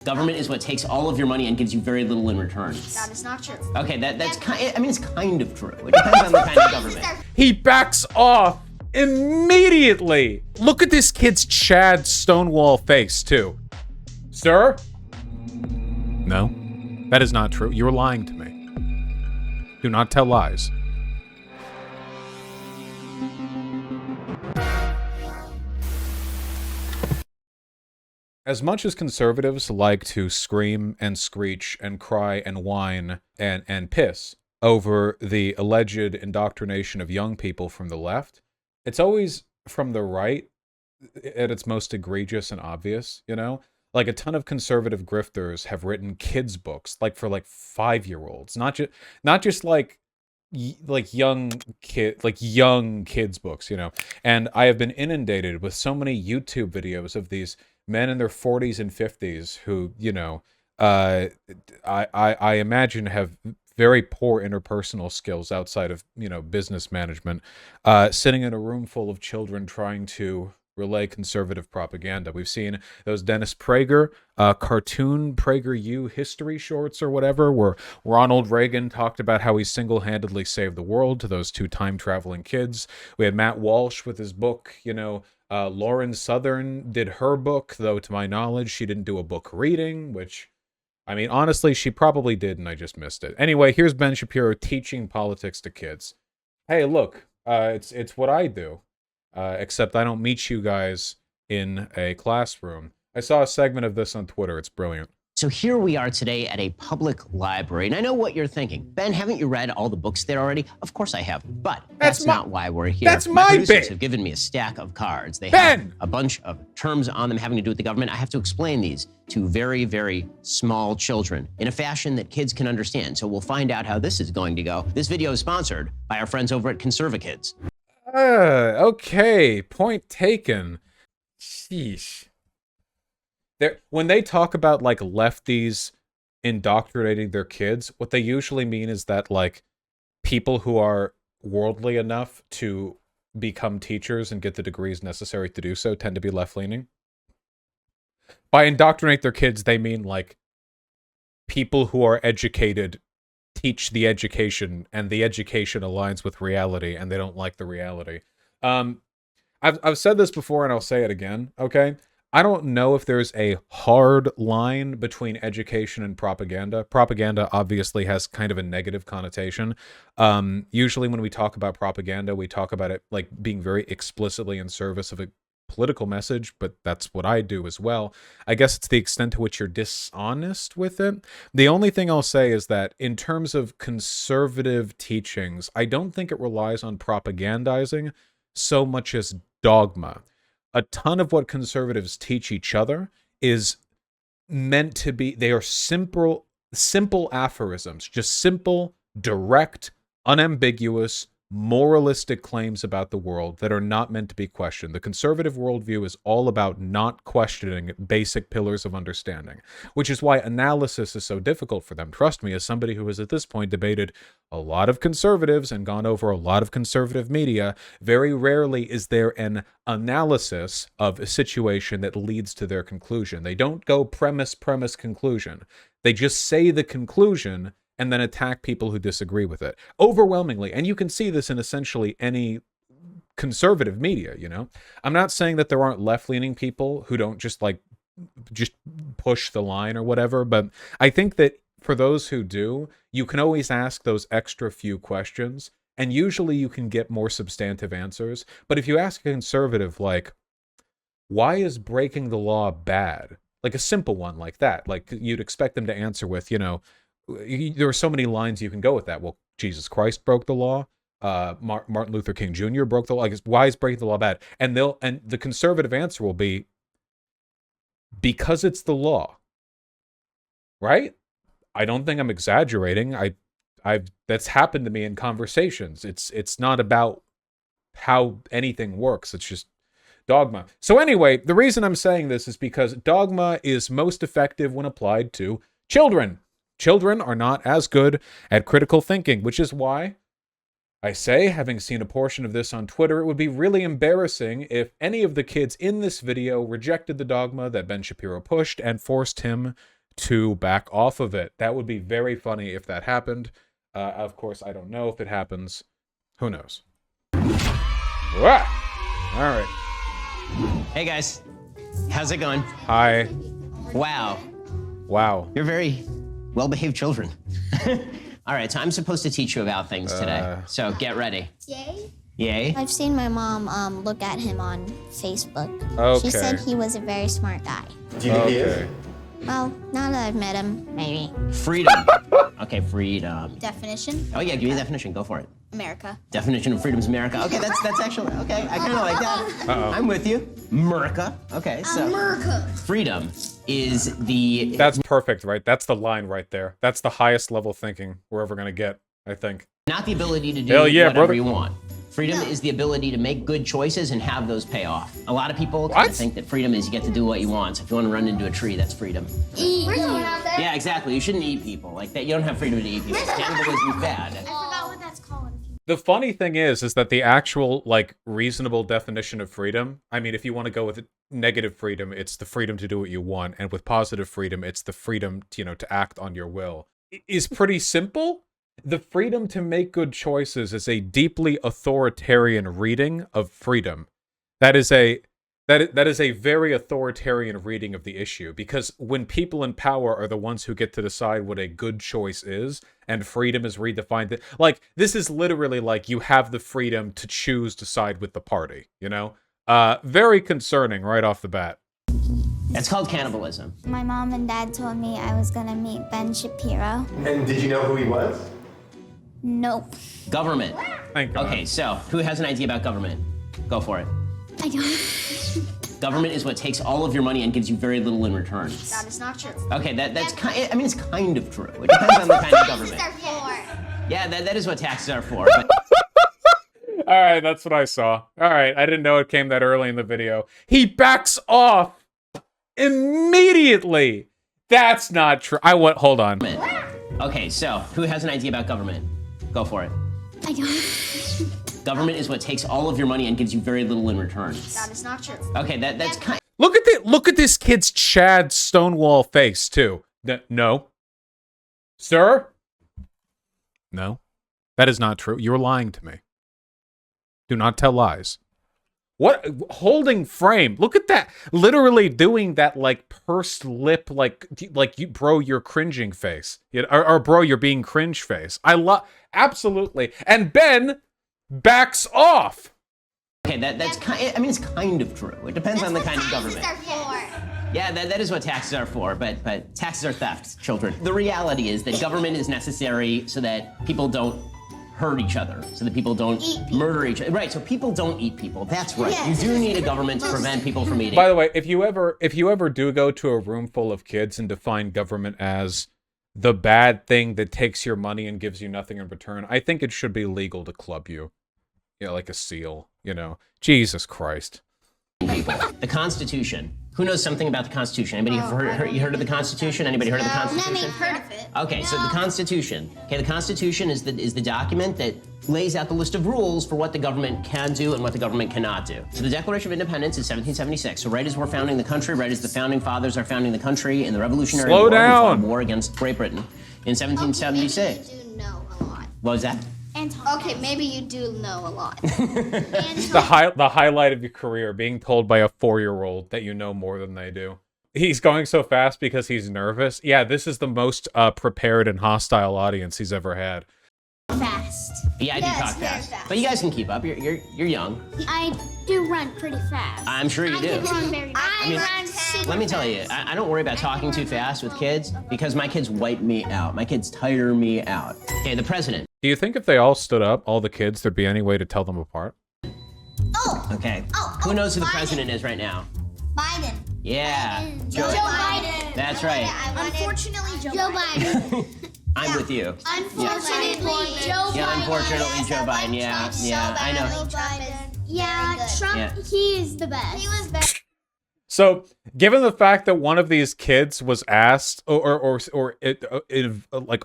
Government is what takes all of your money and gives you very little in return. That is not true. Okay, that's kind. I mean, it's kind of true. It depends on the kind of government. He backs off immediately. Look at this kid's Chad Stonewall face, too. Sir? No, that is not true. You're lying to me. Do not tell lies. As much as conservatives like to scream and screech and cry and whine and piss over the alleged indoctrination of young people from the left, it's always from the right at its most egregious and obvious, you know? Like a ton of conservative grifters have written kids books, like for like 5-year-olds, not just like young kids books, you know? And I have been inundated with so many YouTube videos of these men in their 40s and 50s who, you know, I imagine have very poor interpersonal skills outside of, you know, business management, sitting in a room full of children trying to relay conservative propaganda. We've seen those Dennis Prager cartoon PragerU history shorts or whatever, where Ronald Reagan talked about how he single-handedly saved the world to those 2 time-traveling kids. We had Matt Walsh with his book, you know, Lauren Southern did her book, though to my knowledge, she didn't do a book reading, which, I mean, honestly, she probably did, and I just missed it. Anyway, here's Ben Shapiro teaching politics to kids. Hey, look, it's what I do, except I don't meet you guys in a classroom. I saw a segment of this on Twitter. It's brilliant. So here we are today at a public library, and I know what you're thinking. Ben, haven't you read all the books there already? Of course I have, but that's not why we're here. That's my producers bit. have given me a stack of cards. They Ben! have a bunch of terms on them having to do with the government. I have to explain these to very, very small children in a fashion that kids can understand. So we'll find out how this is going to go. This video is sponsored by our friends over at Conservakids. Okay, point taken. Sheesh. When they talk about, like, lefties indoctrinating their kids, what they usually mean is that, like, people who are worldly enough to become teachers and get the degrees necessary to do so tend to be left-leaning. By indoctrinate their kids, they mean, like, people who are educated teach the education, and the education aligns with reality, and they don't like the reality. I've said this before, and I'll say it again, okay? I don't know if there's a hard line between education and propaganda. Propaganda obviously has kind of a negative connotation. Usually when we talk about propaganda, we talk about it like being very explicitly in service of a political message, but that's what I do as well. I guess it's the extent to which you're dishonest with it. The only thing I'll say is that in terms of conservative teachings, I don't think it relies on propagandizing so much as dogma. A ton of what conservatives teach each other is meant to be, they are simple aphorisms, just simple, direct, unambiguous, moralistic claims about the world that are not meant to be questioned. The conservative worldview is all about not questioning basic pillars of understanding, which is why analysis is so difficult for them. Trust me, as somebody who has at this point debated a lot of conservatives and gone over a lot of conservative media, very rarely is there an analysis of a situation that leads to their conclusion. They don't go premise, conclusion. They just say the conclusion and then attack people who disagree with it. Overwhelmingly. And you can see this in essentially any conservative media, you know? I'm not saying that there aren't left-leaning people who don't just push the line or whatever, but I think that for those who do, you can always ask those extra few questions, and usually you can get more substantive answers. But if you ask a conservative, like, why is breaking the law bad? Like a simple one like that, like you'd expect them to answer with, you know, there are so many lines you can go with that. Well, Jesus Christ broke the law. Martin Luther King Jr. broke the law. Like, why is breaking the law bad? And the conservative answer will be because it's the law, right? I don't think I'm exaggerating. That's happened to me in conversations. It's not about how anything works. It's just dogma. So anyway, the reason I'm saying this is because dogma is most effective when applied to children. Children are not as good at critical thinking, which is why I say, having seen a portion of this on Twitter, it would be really embarrassing if any of the kids in this video rejected the dogma that Ben Shapiro pushed and forced him to back off of it. That would be very funny if that happened. Of course, I don't know if it happens. Who knows? All right. Hey guys, how's it going? Hi. Wow, Wow. you're very well-behaved children. All right, so I'm supposed to teach you about things today, so get ready. Yay? Yay? I've seen my mom look at him on Facebook. Okay. She said he was a very smart guy. Do you think he is? Well, now that I've met him, maybe. Freedom. Okay, freedom. Definition? Oh yeah, give me a definition, go for it. America. Definition of freedom's America. Okay, that's actually, okay, I kind of like that. I'm with you. America. Okay, so. America. Freedom is the... That's perfect, right? That's the line right there. That's the highest level thinking we're ever going to get, I think. Not the ability to do Hell yeah, whatever brother. you want. Freedom is the ability to make good choices and have those pay off. A lot of people What? think that freedom is you get to do what you want. So if you want to run into a tree, that's freedom. We're going out there. Yeah, exactly. You shouldn't eat people like that. You don't have freedom to eat people. Cannibalism is bad. I forgot what that's called. The funny thing is that the actual, like, reasonable definition of freedom, I mean, if you want to go with negative freedom, it's the freedom to do what you want, and with positive freedom, it's the freedom, to act on your will, is pretty simple. The freedom to make good choices is a deeply authoritarian reading of freedom. That is a very authoritarian reading of the issue, because when people in power are the ones who get to decide what a good choice is, and freedom is redefined, like, this is literally like you have the freedom to choose to side with the party, Very concerning right off the bat. That's called cannibalism. My mom and dad told me I was gonna meet Ben Shapiro. And did you know who he was? Nope. Government. Thank God. Okay, so who has an idea about government? Go for it. I don't. Government is what takes all of your money and gives you very little in return. That is not true. Okay, that's kind. I mean, it's kind of true. It depends on the kind of government. Yeah, that is what taxes are for. But All right, that's what I saw. All right, I didn't know it came that early in the video. He backs off immediately. That's not true. Hold on. okay, so who has an idea about government? Go for it. I don't. Government is what takes all of your money and gives you very little in return. That is not true. Okay, that's kind. Look at this kid's Chad Stonewall face too. No, sir. No, that is not true. You're lying to me. Do not tell lies. What? Holding frame. Look at that. Literally doing that, like, pursed lip, like you, bro, you're cringing face. Or bro, you're being cringe face. Absolutely. And Ben backs off. Okay, that's kind. I mean, it's kind of true. It depends on the kind of government. Yeah, that is what taxes are for, but taxes are theft, children. The reality is that government is necessary so that people don't hurt each other, so that people don't murder each other. Right, so people don't eat people. That's right. Yes. You do need a government to prevent people from eating. By the way, if you ever do go to a room full of kids and define government as the bad thing that takes your money and gives you nothing in return, I think it should be legal to club you. Like a seal, Jesus Christ. People. The Constitution. Who knows something about the Constitution? Anybody heard of the Constitution? Anybody heard of the Constitution? Heard of it. Okay, so the Constitution. Okay, the Constitution is the document that lays out the list of rules for what the government can do and what the government cannot do. So the Declaration of Independence is 1776. So right as we're founding the country, right as the founding fathers are founding the country in the Revolutionary War, we fought a war against Great Britain in 1776. Okay, maybe you do know a lot. What was that? Okay, maybe you do know a lot. The highlight of your career, being told by a 4-year-old that you know more than they do. He's going so fast because he's nervous. Yeah, this is the most prepared and hostile audience he's ever had. Fast. Yeah, I do talk fast. But you guys can keep up. You're young. I do run pretty fast. I'm sure you do. Let me tell you, I don't worry about talking too fast with kids because my kids wipe me out. My kids tire me out. Okay, the president. Do you think if they all stood up, all the kids, there'd be any way to tell them apart? Okay. Who knows who the president is right now? Biden. Yeah. Joe Biden. That's right. Unfortunately, Joe Biden. I'm with you. Unfortunately, Joe Biden. Yeah, unfortunately, Joe Biden. Yeah, I know. Trump, he is the best. He was best. So, given the fact that one of these kids was asked or it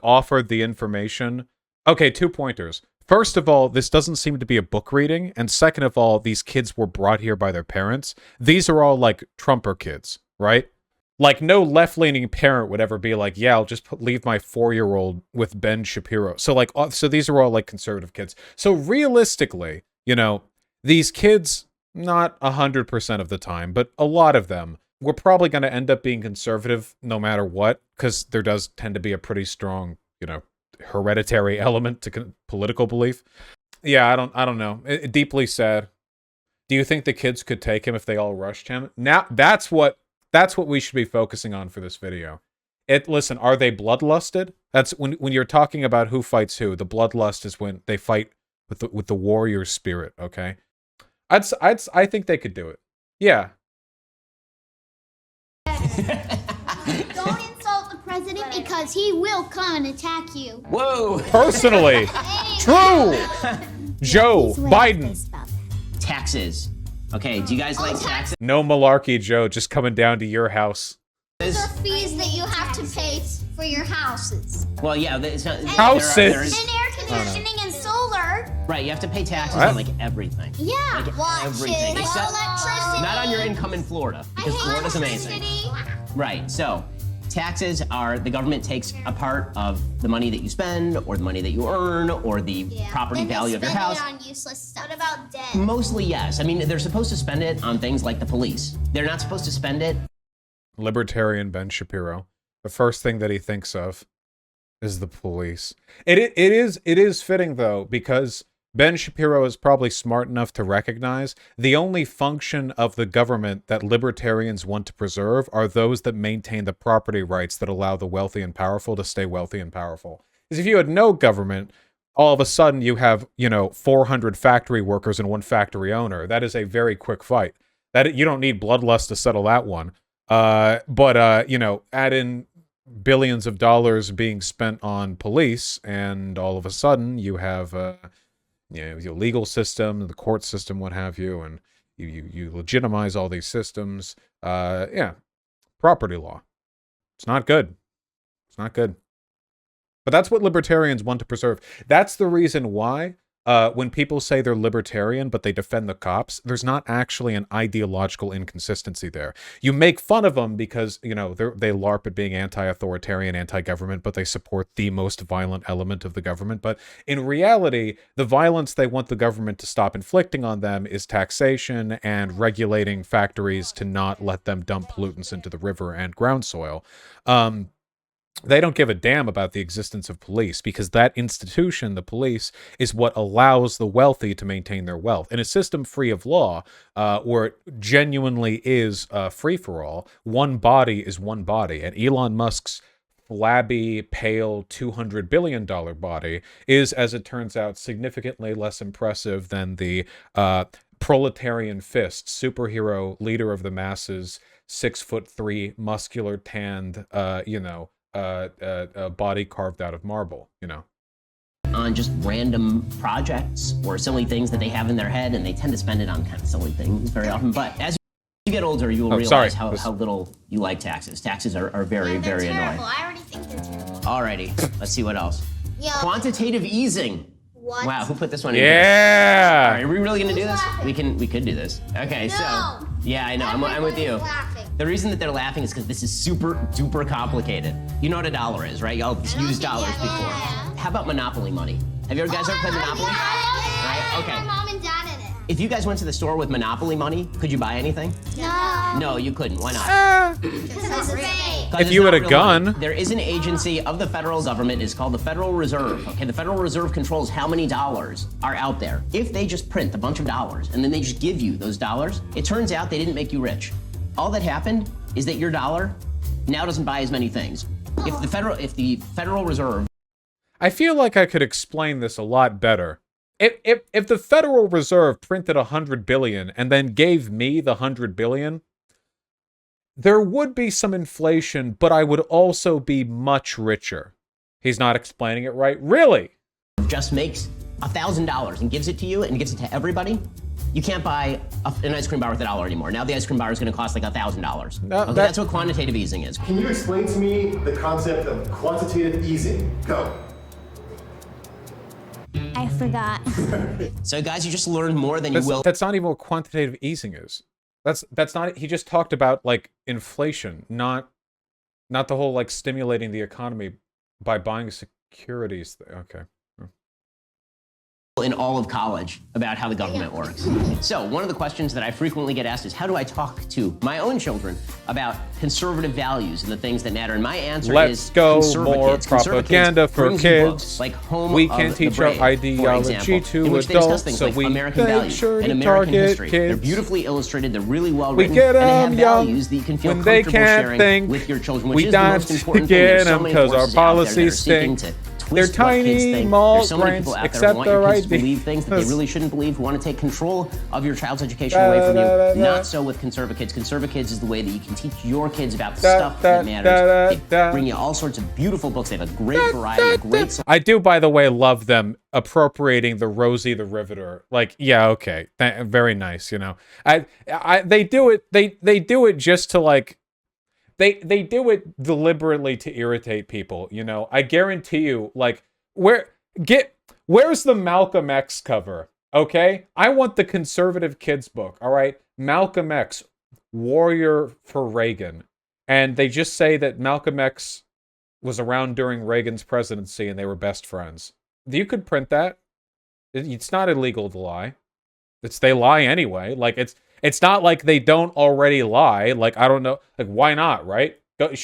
offered the information. Okay, 2 pointers. First of all, this doesn't seem to be a book reading, and second of all, these kids were brought here by their parents. These are all, like, Trumper kids, right? Like, no left-leaning parent would ever be like, yeah, I'll just leave my 4-year-old with Ben Shapiro. So, like, so these are all, like, conservative kids. So, realistically, you know, these kids, not 100% of the time, but a lot of them, we're probably going to end up being conservative no matter what, because there does tend to be a pretty strong, you know, hereditary element to political belief. Yeah, I don't know. Deeply sad. Do you think the kids could take him if they all rushed him? Now, that's what we should be focusing on for this video. Listen, are they bloodlusted? That's when you're talking about who fights who. The bloodlust is when they fight with the warrior spirit, okay? I think they could do it. Yeah. Don't insult the president because he will come and attack you. Whoa! Personally. True! Joe Biden. Taxes. Okay, do you guys like taxes? No malarkey, Joe. Just coming down to your house. Those are fees that you have to pay for your houses. Well, yeah, it's not... Houses? And air conditioning and solar. Right, you have to pay taxes on, like, everything. Yeah. Like, everything. Except Electricity. not on your income in Florida, because Florida's amazing. Right, so taxes are, the government takes a part of the money that you spend, or the money that you earn, or the property value of your house. Spend it on useless stuff. What about debt? Mostly, yes. I mean, they're supposed to spend it on things like the police. They're not supposed to spend it. Libertarian Ben Shapiro. The first thing that he thinks of is the police. It is fitting, though, because Ben Shapiro is probably smart enough to recognize the only function of the government that libertarians want to preserve are those that maintain the property rights that allow the wealthy and powerful to stay wealthy and powerful. Because if you had no government, all of a sudden you have, 400 factory workers and one factory owner. That is a very quick fight. That you don't need bloodlust to settle that one. But add in billions of dollars being spent on police, and all of a sudden you have your legal system, the court system, what have you, and you legitimize all these systems. Property law. It's not good. It's not good. But that's what libertarians want to preserve. That's the reason why when people say they're libertarian but they defend the cops, there's not actually an ideological inconsistency there. You make fun of them because, they LARP at being anti-authoritarian, anti-government, but they support the most violent element of the government. But in reality, the violence they want the government to stop inflicting on them is taxation and regulating factories to not let them dump pollutants into the river and ground soil. They don't give a damn about the existence of police because that institution, the police, is what allows the wealthy to maintain their wealth. In a system free of law, where it genuinely is free-for-all, one body is one body. And Elon Musk's flabby, pale, $200 billion body is, as it turns out, significantly less impressive than the proletarian fist, superhero leader of the masses, 6'3", muscular, tanned, body carved out of marble, On just random projects or silly things that they have in their head, and they tend to spend it on kind of silly things very often. But as you get older, you will realize how little you like taxes. Taxes are very, very annoying. I already think they're terrible. Alrighty, let's see what else. Yeah. Quantitative easing. What? Wow, who put this one in? Yeah. All right, are we really gonna do this? Laughing? We could do this. Okay, No. so yeah, I know. I'm with you. Laughing. The reason that they're laughing is because this is super duper complicated. You know what a dollar is, right? Y'all used dollars before. Yeah. How about Monopoly money? Have you guys ever played Monopoly? Right? Okay. My mom and dad in it. If you guys went to the store with Monopoly money, could you buy anything? No. No, you couldn't. Why not? Because it's fake. 'Cause If it's you not had a real gun. money. There is an agency of the federal government. It's called the Federal Reserve. Okay, the Federal Reserve controls how many dollars are out there. If they just print a bunch of dollars and then they just give you those dollars, it turns out they didn't make you rich. All that happened is that your dollar now doesn't buy as many things. If the Federal Reserve... I feel like I could explain this a lot better. If the Federal Reserve printed 100 billion and then gave me the 100 billion, there would be some inflation, but I would also be much richer. He's not explaining it right. Really? just makes $1,000 and gives it to you and gives it to everybody, you can't buy an ice cream bar with $1 anymore. Now the ice cream bar is going to cost like $1,000. No, that's what quantitative easing is. Can you explain to me the concept of quantitative easing? Go. I for that. So guys, you just learned more than you will. That's not even what quantitative easing is. That's not. He just talked about like inflation, not the whole like stimulating the economy by buying securities. Okay. In all of college about how the government works. So one of the questions that I frequently get asked is, how do I talk to my own children about conservative values and the things that matter? And my answer Let's is go Conservakids. more propaganda for brings you kids. books like Home We of can the teach our Brave, ideology for example, to in which they discuss adults, things so like we American make values sure and to American target history. They're kids. beautifully illustrated. They're really well We written. get and they have 'em young values that you can feel when they comfortable can't sharing think. with your children, which We is the most don't important thing. get There's so 'em many 'cause our forces out there that are policies seeking stink. to They're twist what kids tiny, think. small There's so many brains, people out there accept who want your their kids to believe things that they ideas. really shouldn't believe, who want to take control of your child's education away from you. Not so with Conservakids. Conservakids is the way that you can teach your kids about the stuff that matters. They bring you all sorts of beautiful books. They have a great variety, a great I do, by the way, love them appropriating the Rosie the Riveter. Like, yeah, okay, very nice. You know, they do it. They do it just to like. They do it deliberately to irritate people, you know. I guarantee you, like, where's the Malcolm X cover? Okay? I want the conservative kids book, all right? Malcolm X, warrior for Reagan. And they just say that Malcolm X was around during Reagan's presidency and they were best friends. You could print that. It's not illegal to lie. They lie anyway. Like, it's not like they don't already lie. Like, I don't know. Like, why not, right? Go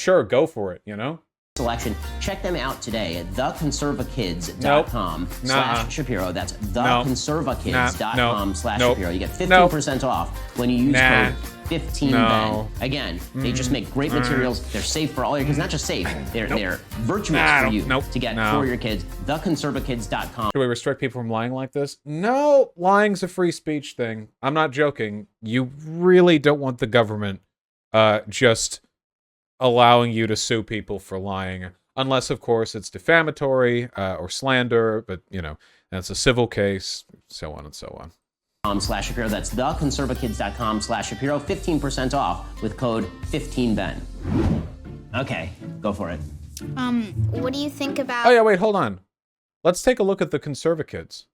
for it, you know? Selection. Check them out today at theconservakids.com/Shapiro. That's theconservakids.com/Shapiro. You get 15% off when you use code 15Ben. Again, they just make great materials. They're safe for all your kids. Not just safe, they're virtuous for you to get for your kids. Theconservakids.com. Should we restrict people from lying like this? No, lying's a free speech thing. I'm not joking. You really don't want the government just allowing you to sue people for lying. Unless, of course, it's defamatory or slander, but, you know, that's a civil case, so on and so on. /Shapiro. That's theconservakids.com/Shapiro. 15% off with code 15Ben. Okay, go for it. What do you think about... Oh, yeah, wait, hold on. Let's take a look at the Conservakids.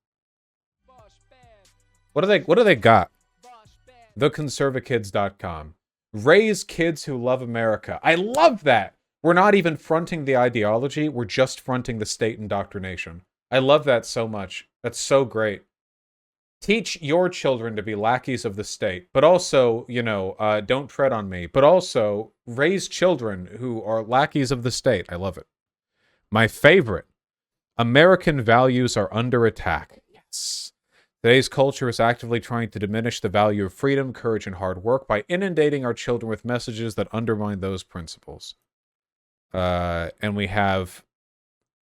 What do they got? Theconservakids.com. Raise kids who love America. I love that. We're not even fronting the ideology. We're just fronting the state indoctrination. I love that so much. That's so great. Teach your children to be lackeys of the state, but also, you know, don't tread on me, but also raise children who are lackeys of the state. I love it. My favorite. American values are under attack. Yes. Today's culture is actively trying to diminish the value of freedom, courage, and hard work by inundating our children with messages that undermine those principles. And we have,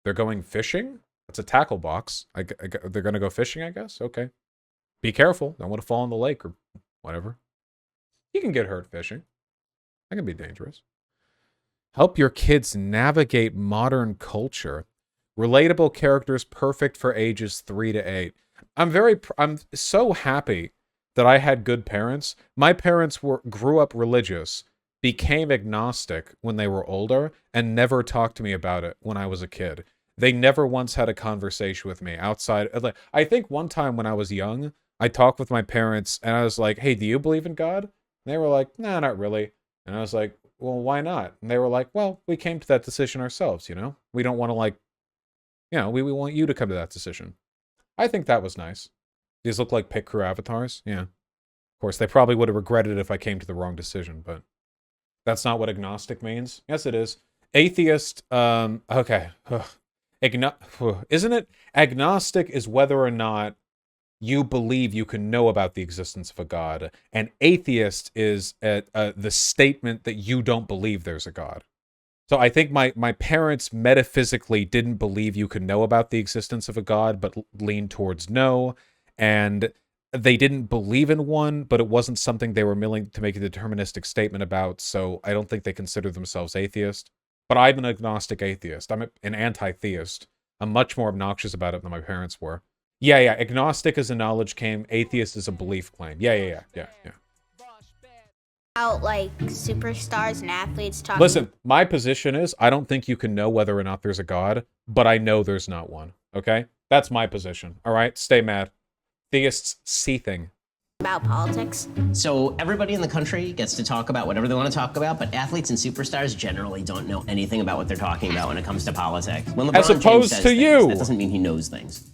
they're going fishing? That's a tackle box. They're going to go fishing, I guess? Okay. Be careful. Don't want to fall in the lake or whatever. You can get hurt fishing. That can be dangerous. Help your kids navigate modern culture. Relatable characters perfect for ages 3 to 8. I'm so happy that I had good parents. My parents grew up religious, became agnostic when they were older, and never talked to me about it when I was a kid. They never once had a conversation with me outside. I think one time when I was young, I talked with my parents and I was like, hey, do you believe in God? And they were like, no, not really. And I was like, well, why not? And they were like, well, we came to that decision ourselves, you know? We don't want to like, you know, we want you to come to that decision. I think that was nice. These look like pit crew avatars. Yeah. Of course, they probably would have regretted it if I came to the wrong decision, but that's not what agnostic means. Yes, it is. Atheist, okay. Isn't it? Agnostic is whether or not you believe you can know about the existence of a God. And atheist is the statement that you don't believe there's a God. So I think my parents metaphysically didn't believe you could know about the existence of a God, but leaned towards no. And they didn't believe in one, but it wasn't something they were willing to make a deterministic statement about. So I don't think they consider themselves atheist. But I'm an agnostic atheist. I'm an anti-theist. I'm much more obnoxious about it than my parents were. Yeah. Agnostic is a knowledge claim. Atheist is a belief claim. Yeah. Out like superstars and athletes talking. Listen, my position is I don't think you can know whether or not there's a God, but I know there's not one. Okay? That's my position. All right, stay mad. Theists seething. About politics. So everybody in the country gets to talk about whatever they want to talk about, but athletes and superstars generally don't know anything about what they're talking about when it comes to politics. When LeBron As James opposed says to things, you. that doesn't mean he knows things.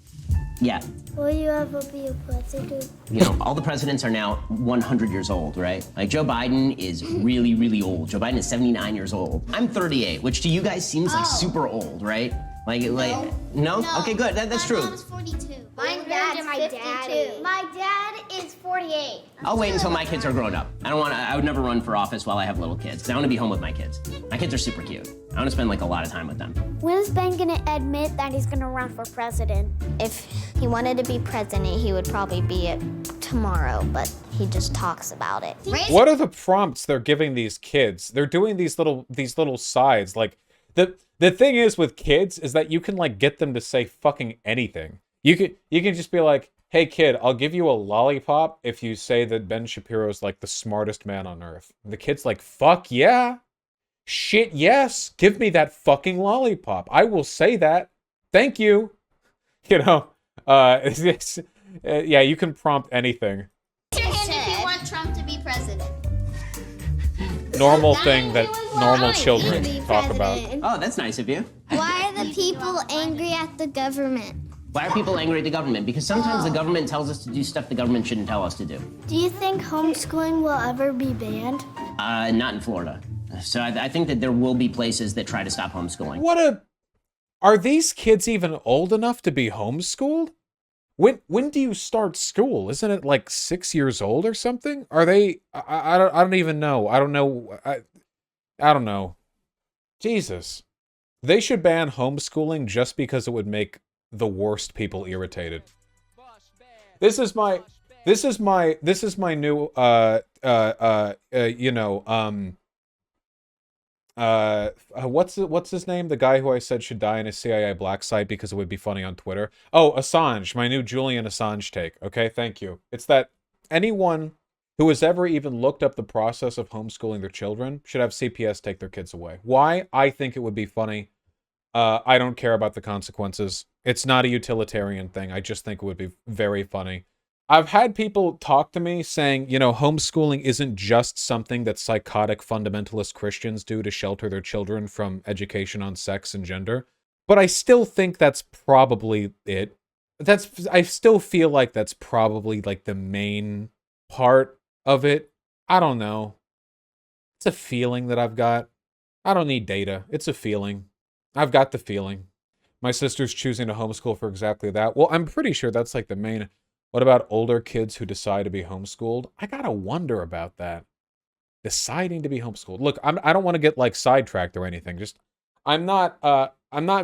Yeah. Will you ever be a president? You know, all the presidents are now 100 years old, right? Like Joe Biden is really, really old. Joe Biden is 79 years old. I'm 38, which to you guys seems like super old, right? No? Okay, good. That's true. My mom's 42. My dad's 52. My dad is 48. I'll wait until my kids are grown up. I would never run for office while I have little kids, because I want to be home with my kids. My kids are super cute. I want to spend like a lot of time with them. When is Ben gonna admit that he's gonna run for president? If he wanted to be president, he would probably be it tomorrow, but he just talks about it. What are the prompts they're giving these kids? They're doing these little sides. Like the thing is with kids is that you can like get them to say fucking anything. You can just be like, "Hey kid, I'll give you a lollipop if you say that Ben Shapiro is like the smartest man on earth." And the kid's like, "Fuck yeah. Shit yes. Give me that fucking lollipop. I will say that. Thank you." You know, yeah, you can prompt anything. Raise your hand if you want Trump to be president. Normal thing that normal children Be talk about. president. Oh, that's nice of you. Why are the people angry at the government? Why are people angry at the government? Because sometimes the government tells us to do stuff the government shouldn't tell us to do. Do you think homeschooling will ever be banned? Not in Florida. So I think that there will be places that try to stop homeschooling. Are these kids even old enough to be homeschooled? When do you start school? Isn't it like 6 years old or something? Are they? I don't even know. I don't know. I don't know. Jesus, they should ban homeschooling just because it would make the worst people irritated. This is my new what's his name? The guy who I said should die in a CIA black site because it would be funny on Twitter. Oh, Assange, my new Julian Assange take. Okay, thank you. It's that anyone who has ever even looked up the process of homeschooling their children should have CPS take their kids away. Why? I think it would be funny. I don't care about the consequences. It's not a utilitarian thing. I just think it would be very funny. I've had people talk to me saying, you know, homeschooling isn't just something that psychotic fundamentalist Christians do to shelter their children from education on sex and gender. But I still think that's probably it. I still feel like that's probably like the main part of it. I don't know. It's a feeling that I've got. I don't need data. It's a feeling. I've got the feeling. My sister's choosing to homeschool for exactly that. Well, I'm pretty sure that's like the main... What about older kids who decide to be homeschooled? I gotta wonder about that. Deciding to be homeschooled. Look, I don't want to get like sidetracked or anything. Just I'm not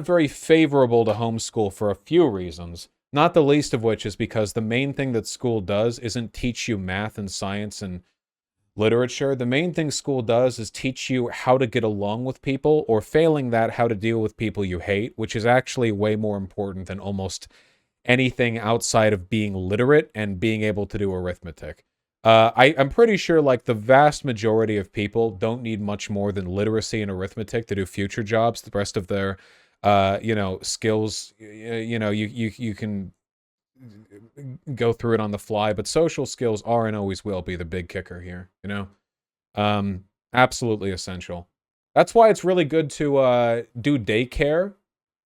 very favorable to homeschool for a few reasons. Not the least of which is because the main thing that school does isn't teach you math and science and literature. The main thing school does is teach you how to get along with people, or failing that, how to deal with people you hate, which is actually way more important than almost anything outside of being literate and being able to do arithmetic. I'm pretty sure like the vast majority of people don't need much more than literacy and arithmetic to do future jobs. The rest of their, skills, you can go through it on the fly, but social skills are and always will be the big kicker here, absolutely essential. That's why it's really good to do daycare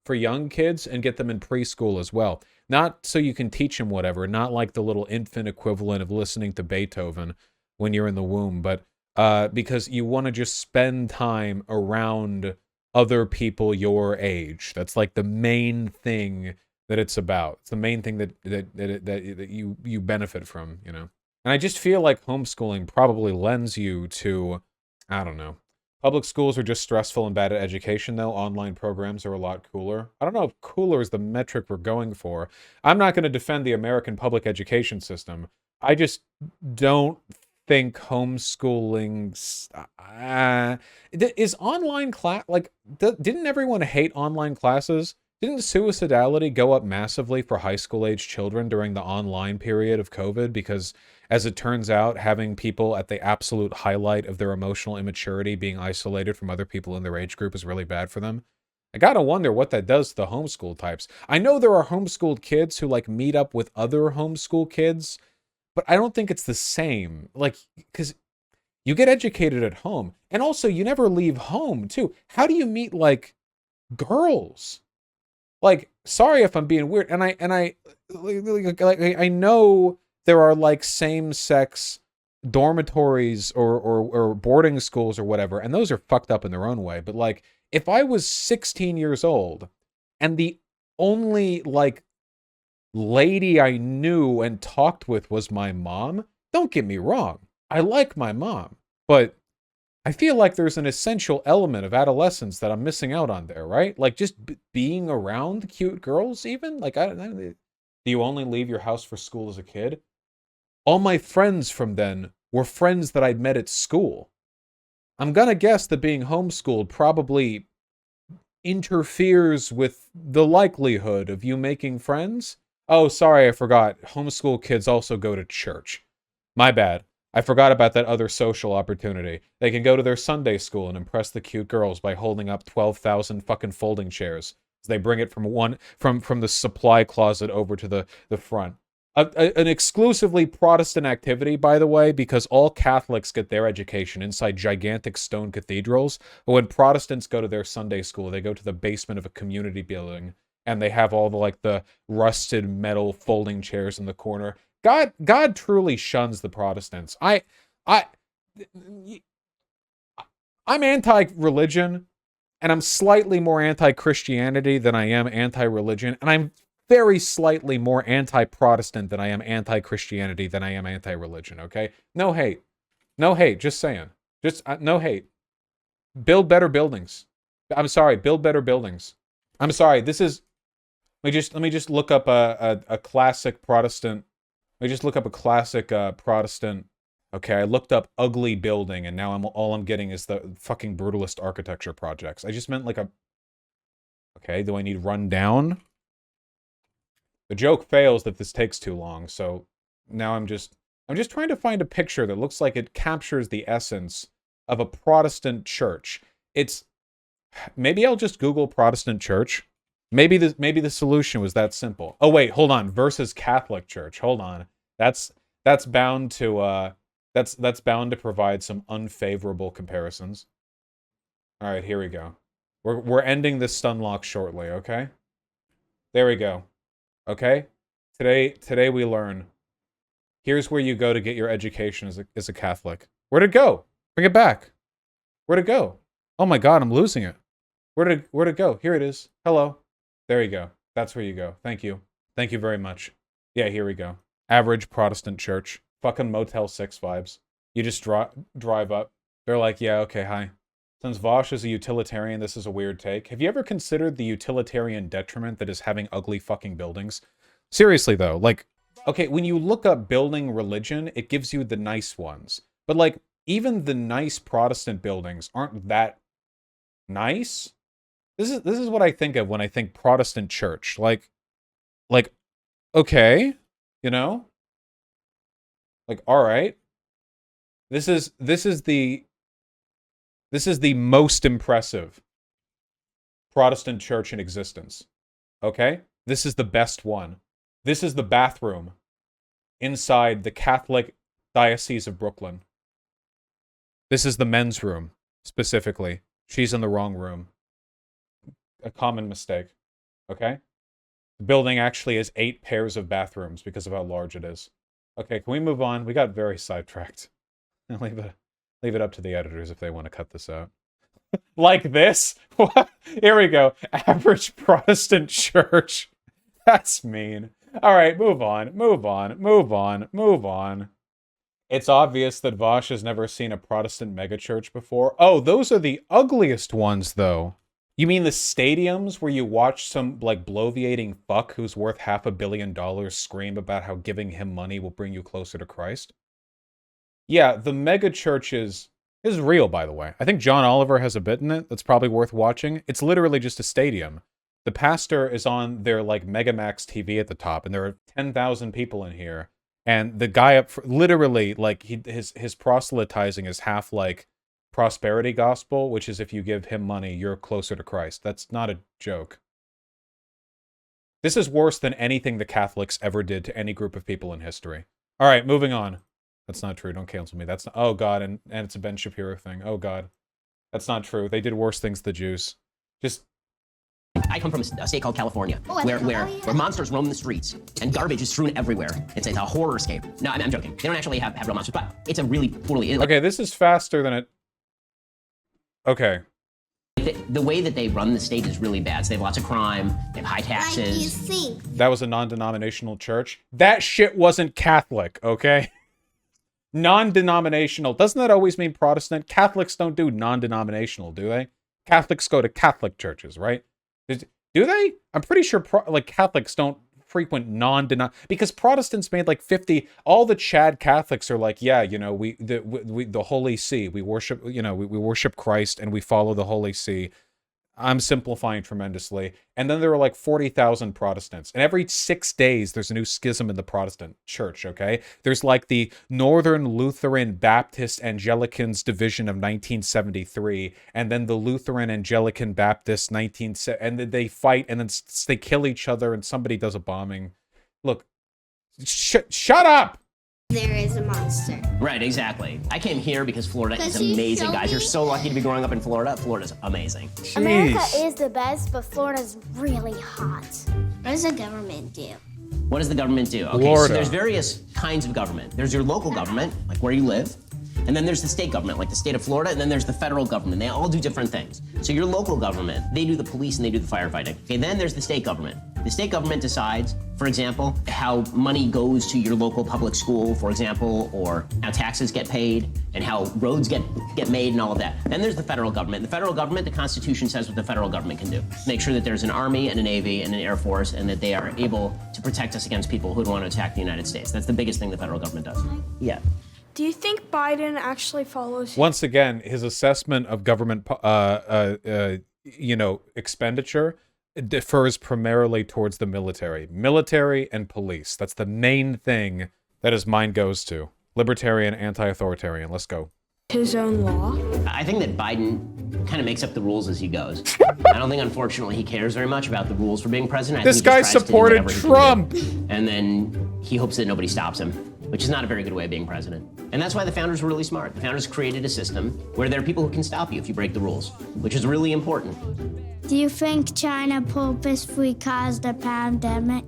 for young kids and get them in preschool as well. Not so you can teach them whatever, not like the little infant equivalent of listening to Beethoven when you're in the womb, but because you want to just spend time around other people your age. That's like the main thing that it's about. It's the main thing that you benefit from, And I just feel like homeschooling probably lends you to, I don't know. Public schools are just stressful and bad at education, though. Online programs are a lot cooler. I don't know if cooler is the metric we're going for. I'm not going to defend the American public education system. I just don't think homeschooling... is online class... didn't everyone hate online classes? Didn't suicidality go up massively for high school-age children during the online period of COVID? Because... as it turns out, having people at the absolute highlight of their emotional immaturity being isolated from other people in their age group is really bad for them. I gotta wonder what that does to the homeschool types. I know there are homeschooled kids who like meet up with other homeschool kids, but I don't think it's the same. Like, because you get educated at home, and also you never leave home too. How do you meet like girls? Like, sorry if I'm being weird, and I know there are like same-sex dormitories or boarding schools or whatever, and those are fucked up in their own way. But like, if I was 16 years old and the only like lady I knew and talked with was my mom, don't get me wrong, I like my mom, but I feel like there's an essential element of adolescence that I'm missing out on there, right? Like just being around cute girls, even like do you only leave your house for school as a kid? All my friends from then were friends that I'd met at school. I'm gonna guess that being homeschooled probably interferes with the likelihood of you making friends. Oh, sorry, I forgot. Homeschool kids also go to church. My bad. I forgot about that other social opportunity. They can go to their Sunday school and impress the cute girls by holding up 12,000 fucking folding chairs. They bring it from the supply closet over to the front. An exclusively Protestant activity, by the way, because all Catholics get their education inside gigantic stone cathedrals. But when Protestants go to their Sunday school, they go to the basement of a community building, and they have all the rusted metal folding chairs in the corner. God truly shuns the Protestants. I'm anti-religion, and I'm slightly more anti-Christianity than I am anti-religion, and I'm very slightly more anti-Protestant than I am anti-Christianity than I am anti-religion, okay? No hate. No hate, just saying. Just, no hate. Build better buildings. I'm sorry, build better buildings. I'm sorry, this is... Let me just look up a classic Protestant... Let me just look up a classic Protestant... Okay, I looked up ugly building, and now all I'm getting is the fucking brutalist architecture projects. I just meant like a... Okay, do I need run down? The joke fails that this takes too long, so now I'm just trying to find a picture that looks like it captures the essence of a Protestant church. Maybe I'll just Google Protestant church. Maybe the solution was that simple. Oh wait, hold on. Versus Catholic church. Hold on. That's bound to that's bound to provide some unfavorable comparisons. All right, here we go. We're ending this stun lock shortly, okay? There we go. Okay? Today we learn. Here's where you go to get your education as a Catholic. Where'd it go? Bring it back. Where'd it go? Oh my god, I'm losing it. Where'd it go? Here it is. Hello. There you go. That's where you go. Thank you. Thank you very much. Yeah, here we go. Average Protestant church. Fucking Motel 6 vibes. You just drive up. They're like, yeah, okay, hi. Since Vosh is a utilitarian, this is a weird take. Have you ever considered the utilitarian detriment that is having ugly fucking buildings? Seriously, though, like, okay, when you look up building religion, it gives you the nice ones. But, like, even the nice Protestant buildings aren't that nice. This is what I think of when I think Protestant church. Like, okay, you know? Like, all right. This is the most impressive Protestant church in existence. Okay? This is the best one. This is the bathroom inside the Catholic Diocese of Brooklyn. This is the men's room, specifically. She's in the wrong room. A common mistake. Okay? The building actually has 8 pairs of bathrooms because of how large it is. Okay, can we move on? We got very sidetracked. Leave it up to the editors if they want to cut this out. Like this? Here we go. Average Protestant church. That's mean. All right, move on. It's obvious that Vosh has never seen a Protestant megachurch before. Oh, those are the ugliest ones, though. You mean the stadiums where you watch some, like, bloviating fuck who's worth $500 million scream about how giving him money will bring you closer to Christ? Yeah, the mega church is real, by the way. I think John Oliver has a bit in it that's probably worth watching. It's literally just a stadium. The pastor is on their, like, Megamax TV at the top, and there are 10,000 people in here. And the guy literally, like, his proselytizing is half, like, prosperity gospel, which is if you give him money, you're closer to Christ. That's not a joke. This is worse than anything the Catholics ever did to any group of people in history. All right, moving on. That's not true. Don't cancel me. That's not, oh God, and it's a Ben Shapiro thing. Oh God. That's not true. They did worse things to the Jews. Just... I come from a state called California, where monsters roam the streets and garbage is strewn everywhere. It's a horror-scape. No, I'm joking. They don't actually have real monsters, but it's a really poorly... Okay, this is faster than it... Okay. The way that they run the state is really bad. So they have lots of crime, they have high taxes. Like you think. That was a non-denominational church. That shit wasn't Catholic, okay? Non-denominational. Doesn't that always mean Protestant? Catholics don't do non-denominational, do they? Catholics go to Catholic churches, right? Do they? I'm pretty sure Catholics don't frequent because Protestants made like 50. All the Chad Catholics are like, yeah, you know, we the Holy See, we worship, you know, we worship Christ and we follow the Holy See. I'm simplifying tremendously. And then there were like 40,000 Protestants. And every 6 days, there's a new schism in the Protestant church, okay? There's like the Northern Lutheran Baptist Anglicans division of 1973, and then the Lutheran Anglican Baptist and then they fight, and then they kill each other, and somebody does a bombing. Look, shut up! There is a monster. Right, exactly. I came here because Florida is Does he amazing, show guys. me? You're so lucky to be growing up in Florida. Florida's amazing. America Jeez. is the best, but Florida's really hot. What does the government do? What does the government do? Okay, Florida. so there's various kinds of government. There's your local government, like where you live. And then there's the state government, like the state of Florida, and then there's the federal government. They all do different things. So your local government, they do the police and they do the firefighting. Okay, then there's the state government. The state government decides, for example, how money goes to your local public school, for example, or how taxes get paid and how roads get made and all of that. Then there's the federal government. The federal government, the Constitution says what the federal government can do. Make sure that there's an army and a navy and an air force and that they are able to protect us against people who would want to attack the United States. That's the biggest thing the federal government does. Yeah. Do you think Biden actually follows? Once again, his assessment of government, you know, expenditure differs primarily towards the military and police. That's the main thing that his mind goes to. Libertarian, anti-authoritarian. Let's go. His own law? I think that Biden kind of makes up the rules as he goes. I don't think, unfortunately, he cares very much about the rules for being president. This guy supported Trump! And then he hopes that nobody stops him, which is not a very good way of being president. And that's why the founders were really smart. The founders created a system where there are people who can stop you if you break the rules, which is really important. Do you think China purposefully caused a pandemic?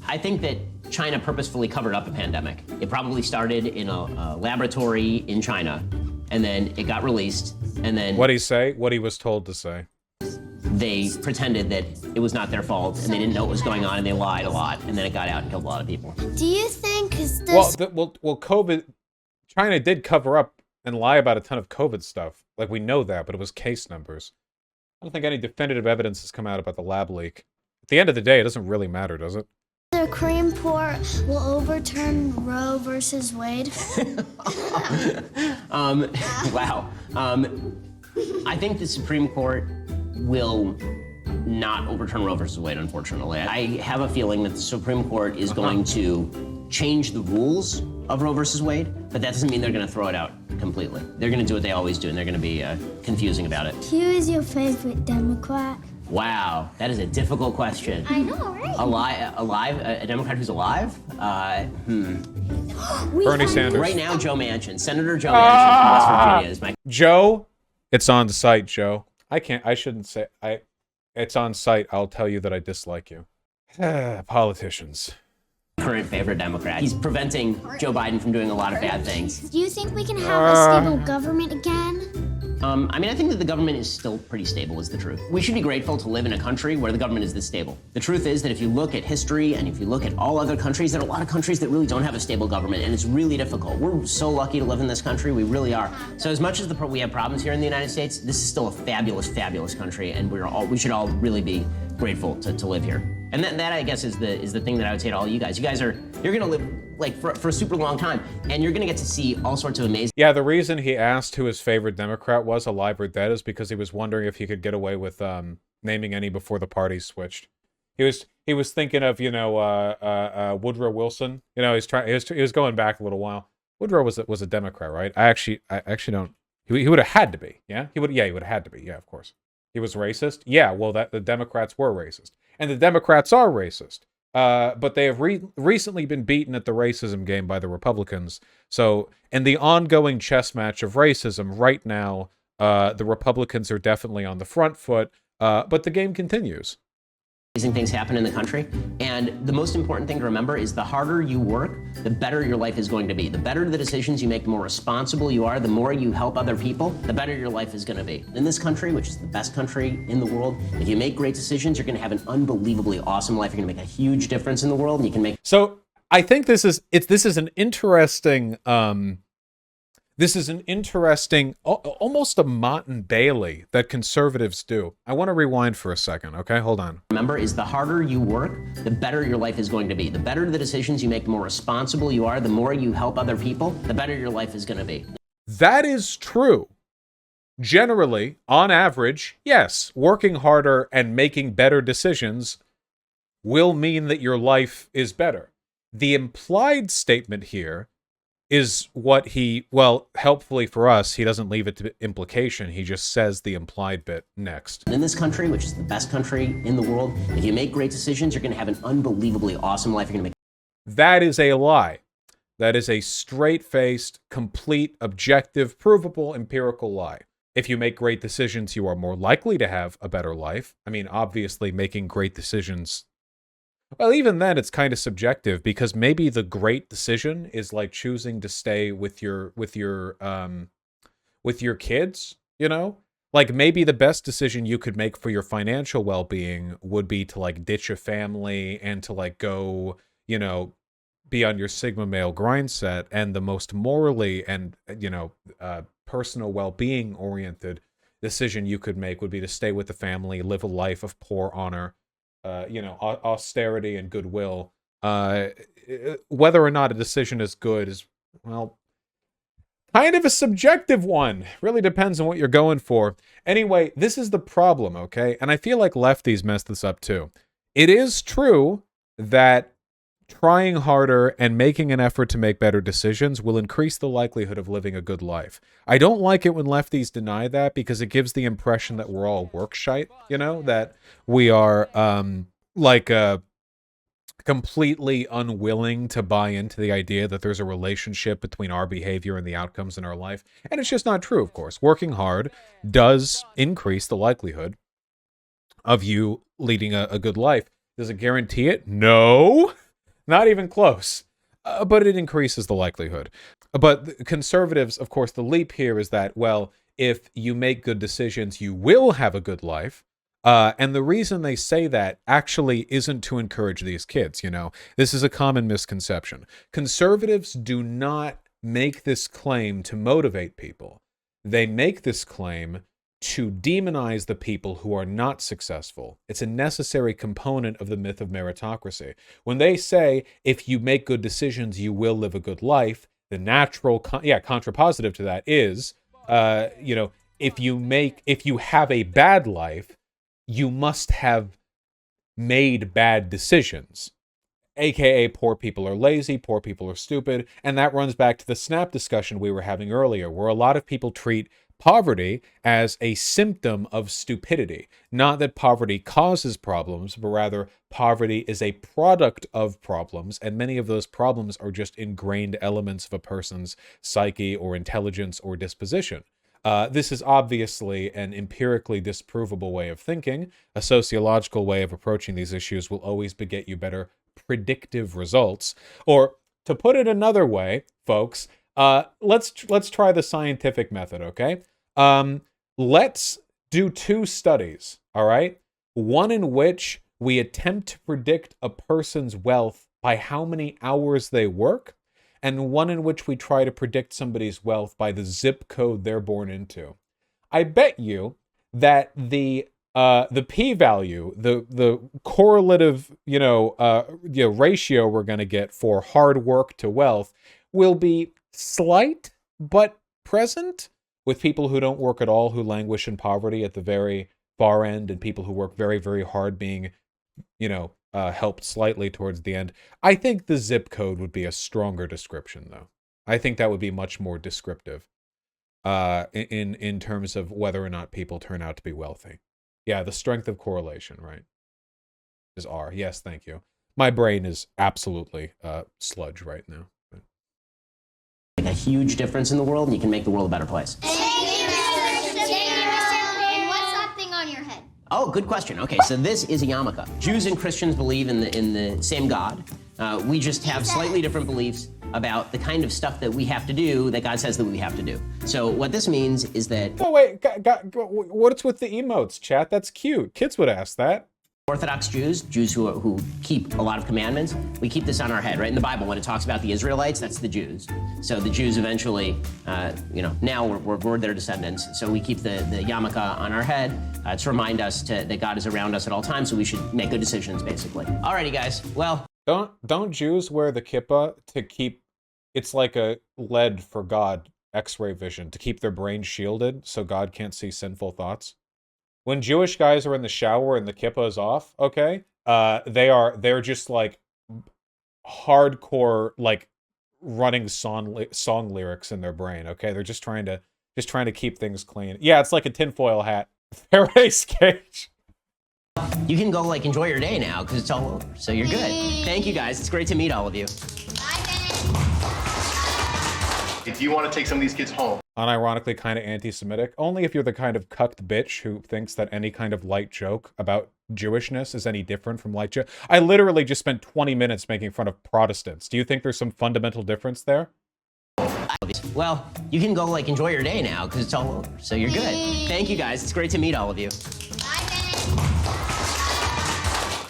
I think that China purposefully covered up a pandemic. It probably started in a laboratory in China, and then it got released, and then... What'd he say? What he was told to say. They pretended that it was not their fault, and they didn't know what was going on, and they lied a lot, and then it got out and killed a lot of people. Do you think this... Well, COVID... China did cover up and lie about a ton of COVID stuff. Like, we know that, but it was case numbers. I don't think any definitive evidence has come out about the lab leak. At the end of the day, it doesn't really matter, does it? The Supreme Court will overturn Roe versus Wade? Wow. I think the Supreme Court will not overturn Roe versus Wade, unfortunately. I have a feeling that the Supreme Court is going to change the rules of Roe versus Wade, but that doesn't mean they're going to throw it out completely. They're going to do what they always do, and they're going to be confusing about it. Who is your favorite Democrat? Wow, that is a difficult question. I know, right? A Democrat who's alive? Bernie Sanders. Right now, Joe Manchin. Senator Joe Manchin from West Virginia is my... Joe, it's on site, Joe. It's on site. I'll tell you that I dislike you. Politicians. Current favorite Democrat. He's preventing Joe Biden from doing a lot of bad things. Do you think we can have a stable government again? I mean, I think that the government is still pretty stable, is the truth. We should be grateful to live in a country where the government is this stable. The truth is that if you look at history and if you look at all other countries, there are a lot of countries that really don't have a stable government, and it's really difficult. We're so lucky to live in this country. We really are. So as much as we have problems here in the United States, this is still a fabulous, fabulous country, and we should all really be grateful to live here. And that I guess is the thing that I would say to all you guys. You're gonna live like for a super long time, and you're gonna get to see all sorts of amazing... Yeah, the reason he asked who his favorite Democrat was, alive or dead, is because he was wondering if he could get away with naming any before the parties switched. He was thinking of, Woodrow Wilson. He was going back a little while. Woodrow was a Democrat, right? I actually don't He would have had to be, yeah? He would have had to be, yeah, of course. He was racist? Yeah, well, the Democrats were racist. And the Democrats are racist. But they have recently been beaten at the racism game by the Republicans. So, in the ongoing chess match of racism, right now, the Republicans are definitely on the front foot, but the game continues. Amazing things happen in the country. And the most important thing to remember is the harder you work, the better your life is going to be. The better the decisions you make, the more responsible you are, the more you help other people, the better your life is going to be. In this country, which is the best country in the world, if you make great decisions, you're going to have an unbelievably awesome life. You're going to make a huge difference in the world, and you can make... So I think this is an interesting... This is an interesting, almost a Mott and Bailey that conservatives do. I want to rewind for a second, okay? Hold on. Remember, is the harder you work, the better your life is going to be. The better the decisions you make, the more responsible you are, the more you help other people, the better your life is going to be. That is true. Generally, on average, yes, working harder and making better decisions will mean that your life is better. The implied statement here is what helpfully for us, he doesn't leave it to implication. He just says the implied bit next. In this country, which is the best country in the world, if you make great decisions, you're going to have an unbelievably awesome life. You're going to make... That is a lie. That is a straight-faced, complete, objective, provable, empirical lie. If you make great decisions, you are more likely to have a better life. I mean, obviously, making great decisions... Well, even then, it's kind of subjective, because maybe the great decision is like choosing to stay with your kids, you know? Like, maybe the best decision you could make for your financial well-being would be to, like, ditch a family and to, like, go, you know, be on your Sigma male grind set, and the most morally and, you know, personal well-being oriented decision you could make would be to stay with the family, live a life of poor honor, you know, austerity and goodwill. Whether or not a decision is good is, well, kind of a subjective one. Really depends on what you're going for. Anyway, this is the problem, okay? And I feel like lefties mess this up too. It is true that trying harder and making an effort to make better decisions will increase the likelihood of living a good life. I don't like it when lefties deny that, because it gives the impression that we're all work shite, you know, that we are completely unwilling to buy into the idea that there's a relationship between our behavior and the outcomes in our life. And it's just not true, of course. Working hard does increase the likelihood of you leading a good life. Does it guarantee it? No. Not even close, but it increases the likelihood. But conservatives, of course, the leap here is that, well, if you make good decisions, you will have a good life. And the reason they say that actually isn't to encourage these kids, you know. This is a common misconception. Conservatives do not make this claim to motivate people. They make this claim to demonize the people who are not successful. It's a necessary component of the myth of meritocracy. When they say, if you make good decisions, you will live a good life, the natural, contrapositive to that is, you know, if you have a bad life, you must have made bad decisions. AKA, poor people are lazy, poor people are stupid, and that runs back to the SNAP discussion we were having earlier, where a lot of people treat poverty as a symptom of stupidity. Not that poverty causes problems, but rather poverty is a product of problems, and many of those problems are just ingrained elements of a person's psyche or intelligence or disposition. This is obviously an empirically disprovable way of thinking. A sociological way of approaching these issues will always beget you better predictive results. Or, to put it another way, folks, let's try the scientific method, okay? Let's do two studies, all right? One in which we attempt to predict a person's wealth by how many hours they work, and one in which we try to predict somebody's wealth by the zip code they're born into. I bet you that the p-value, the correlative, ratio we're going to get for hard work to wealth will be slight but present, with people who don't work at all, who languish in poverty at the very far end, and people who work very, very hard being, helped slightly towards the end. I think the zip code would be a stronger description, though. I think that would be much more descriptive. in terms of whether or not people turn out to be wealthy. Yeah, the strength of correlation, right? Is R. Yes, thank you. My brain is absolutely sludge right now. Make a huge difference in the world, and you can make the world a better place. And what's that thing on your head? Oh, good question. Okay, so this is a yarmulke. Jews and Christians believe in the same God. We just have slightly different beliefs about the kind of stuff that we have to do that God says that we have to do. So what this means is that Oh wait, what's with the emotes, chat? That's cute. Kids would ask that. Orthodox Jews, Jews who keep a lot of commandments, we keep this on our head, right? In the Bible, when it talks about the Israelites, that's the Jews. So the Jews eventually, now we're their descendants. So we keep the yarmulke on our head to remind us that God is around us at all times, so we should make good decisions, basically. Alrighty, guys. Well, don't Jews wear the kippah to keep? It's like a lead for God, X-ray vision, to keep their brain shielded so God can't see sinful thoughts. When Jewish guys are in the shower and the kippah is off, okay, they're just like hardcore, like running song lyrics in their brain. Okay, they're just trying to keep things clean. Yeah, it's like a tinfoil hat. Paradise Cage. you can go enjoy your day now because it's all over. So you're good. Thank you, guys. It's great to meet all of you. If you want to take some of these kids home, Unironically kind of anti-Semitic, only if you're the kind of cucked bitch who thinks that any kind of light joke about Jewishness is any different from light joke. I literally just spent 20 minutes making fun of Protestants. Do you think there's some fundamental difference there? Well, you can go enjoy your day now because it's all over. So you're good. Thank you, guys. It's great to meet all of you.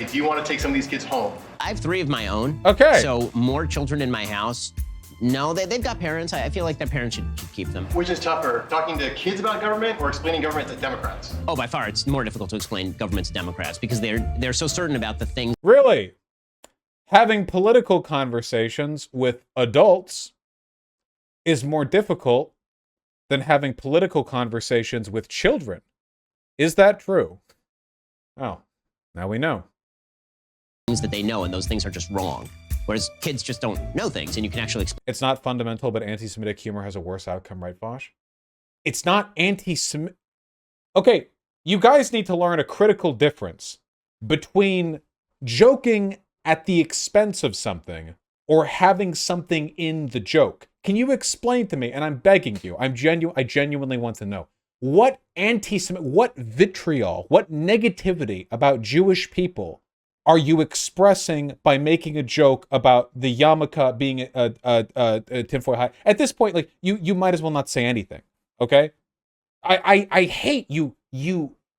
if you want to take some of these kids home. I have 3 of my own. Okay. So more children in my house. No, they've got parents. I feel like their parents should keep them. Which is tougher, talking to kids about government or explaining government to Democrats? Oh, by far, it's more difficult to explain government to Democrats because they're so certain about the things. Really? Having political conversations with adults is more difficult than having political conversations with children. Is that true? Oh, now we know. Things that they know, and those things are just wrong. Whereas kids just don't know things, and you can actually explain. It's not fundamental, but anti-Semitic humor has a worse outcome, right, Vosh? It's not anti-Semitic. Okay, you guys need to learn a critical difference between joking at the expense of something or having something in the joke. Can you explain to me, and I'm begging you, I genuinely want to know, what what vitriol, what negativity about Jewish people are you expressing by making a joke about the yarmulke being a tinfoil hat? At this point, like, you might as well not say anything, okay? I hate you,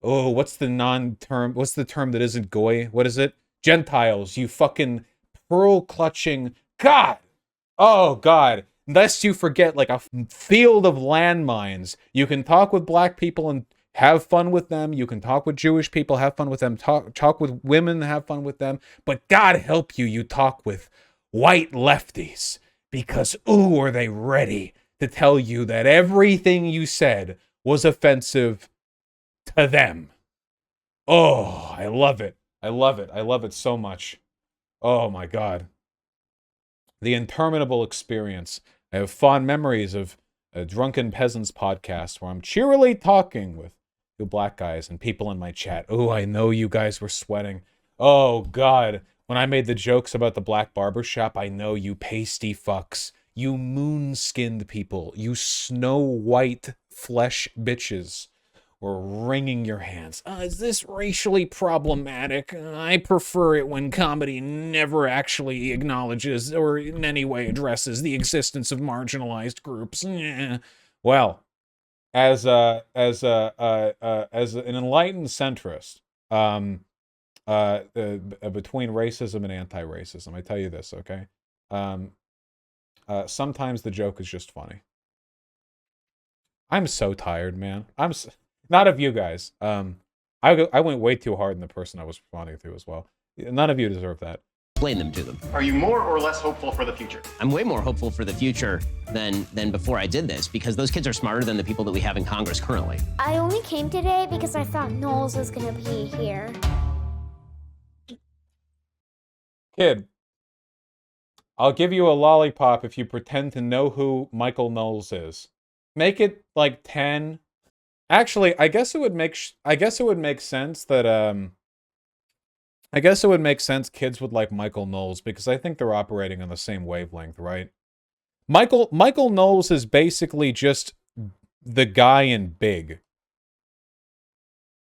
oh, what's the term that isn't goy? What is it? Gentiles, you fucking pearl-clutching, God! Oh, God. Lest you forget, like a field of landmines. You can talk with black people and have fun with them. You can talk with Jewish people, have fun with them. Talk with women, have fun with them. But God help you, you talk with white lefties. Because, ooh, are they ready to tell you that everything you said was offensive to them. Oh, I love it. I love it. I love it so much. Oh, my God. The interminable experience. I have fond memories of a Drunken Peasants podcast where I'm cheerily talking with you black guys and people in my chat. Oh, I know you guys were sweating. Oh, God. When I made the jokes about the black barbershop, I know you pasty fucks. You moon-skinned people. You snow-white flesh bitches were wringing your hands. Is this racially problematic? I prefer it when comedy never actually acknowledges or in any way addresses the existence of marginalized groups. Well, as an enlightened centrist, between racism and anti-racism, I tell you this, okay? Sometimes the joke is just funny. I'm so tired, man. Not of you guys. I went way too hard on the person I was responding to as well. None of you deserve that. Explain them to them. Are you more or less hopeful for the future? I'm way more hopeful for the future than before I did this because those kids are smarter than the people that we have in Congress currently. I only came today because I thought Knowles was gonna be here. Kid, I'll give you a lollipop if you pretend to know who Michael Knowles is. Make it like 10. Actually, I guess it would make sense that I guess it would make sense kids would like Michael Knowles because I think they're operating on the same wavelength, right? Michael Knowles is basically just the guy in Big.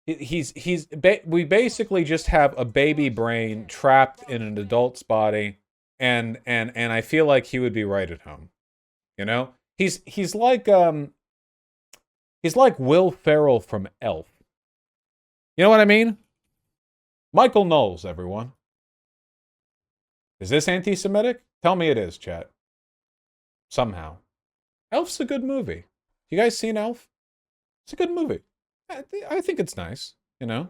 We basically just have a baby brain trapped in an adult's body, and I feel like he would be right at home. You know? He's like Will Ferrell from Elf. You know what I mean? Michael Knowles, everyone. Is this anti-Semitic? Tell me it is, chat. Somehow. Elf's a good movie. You guys seen Elf? It's a good movie. I think it's nice, you know?